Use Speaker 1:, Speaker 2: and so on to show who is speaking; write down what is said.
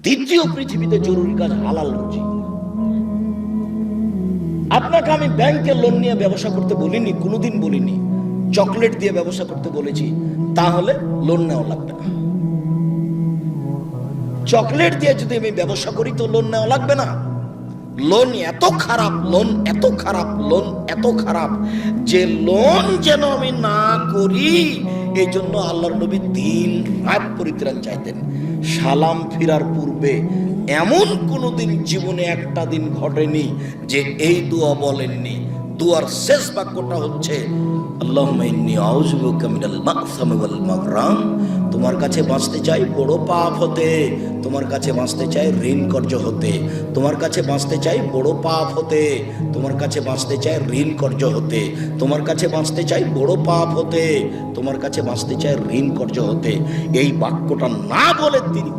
Speaker 1: দ্বিতীয় পৃথিবীতে জরুরি কাজ হালাল রুজি। আপনাকে আমি ব্যাংকে লোন নিয়ে ব্যবসা করতে বলিনি, কোনোদিন বলিনি। চকলেট দিয়ে ব্যবসা করতে বলেছি, তাহলে লোন নেওয়া লাগবে না। চকলেট দিয়ে যদি আমি ব্যবসা করি তো লোন নেওয়া লাগবে না। লোন এত খারাপ, লোন এত খারাপ, লোন এত খারাপ যে লোন যেন আমি না করি, এই জন্য আল্লাহর নবী দিন রাত পরিত্রাণ চাইতেন। সালাম ফিরার পূর্বে এমন কোনোদিন জীবনে একটা দিন ঘটেনি যে এই দোয়া বলেননি। দোয়ার শেষ বাক্যটা হচ্ছে আল্লাহুম্মা ইন্নী আউযু বিকা মিনাল মাগসামি ওয়াল মাগরাম। তোমার কাছে বাঁচতে চাই বড় পাপ হতে, তোমার কাছে বাঁচতে চাই ঋণ কর্য হতে, তোমার কাছে বাঁচতে চাই বড় পাপ হতে, তোমার কাছে বাঁচতে চাই ঋণ কর্য হতে, তোমার কাছে বাঁচতে চাই বড় পাপ হতে, তোমার কাছে বাঁচতে চাই ঋণ কর্য হতে। এই বাক্যটা না বলে তিনি